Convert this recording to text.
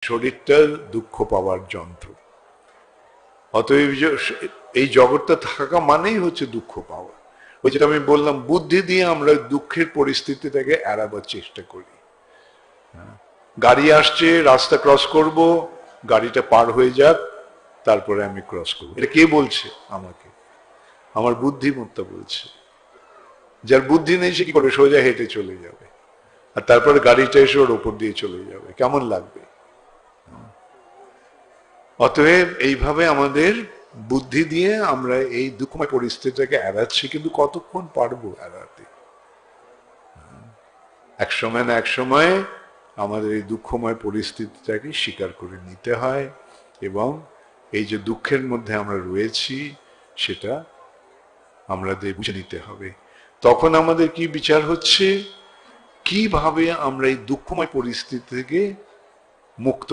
শরীরটা দুঃখ পাওয়ার যন্ত্র। অতএব এই জগৎটা থাকা মানেই হচ্ছে দুঃখ পাওয়া। ওই যেটা আমি বললাম, বুদ্ধি দিয়ে আমরা দুঃখের পরিস্থিতিটাকে এড়াবার চেষ্টা করি। গাড়ি আসছে, রাস্তা ক্রস করব, গাড়িটা পার হয়ে যাক, তারপরে আমি ক্রস করবো। এটা কে বলছে আমাকে? আমার বুদ্ধিমত্তা বলছে। যার বুদ্ধি নেই সে কি করবে? সোজা হেঁটে চলে যাবে, আর তারপরে গাড়িটা এসে ওর ওপর দিয়ে চলে যাবে, কেমন লাগবে? অতএব এইভাবে আমাদের বুদ্ধি দিয়ে আমরা এই দুঃখময় পরিস্থিতিটাকে এড়াচ্ছি, কিন্তু কতক্ষণ পারবো এড়াতে? এক সময় না এক সময় আমাদের এই দুঃখময় পরিস্থিতিটাকে স্বীকার করে নিতে হয়, এবং এই যে দুঃখের মধ্যে আমরা রয়েছি সেটা আমাদের বুঝে নিতে হবে। তখন আমাদের কি বিচার হচ্ছে? কিভাবে আমরা এই দুঃখময় পরিস্থিতি থেকে মুক্ত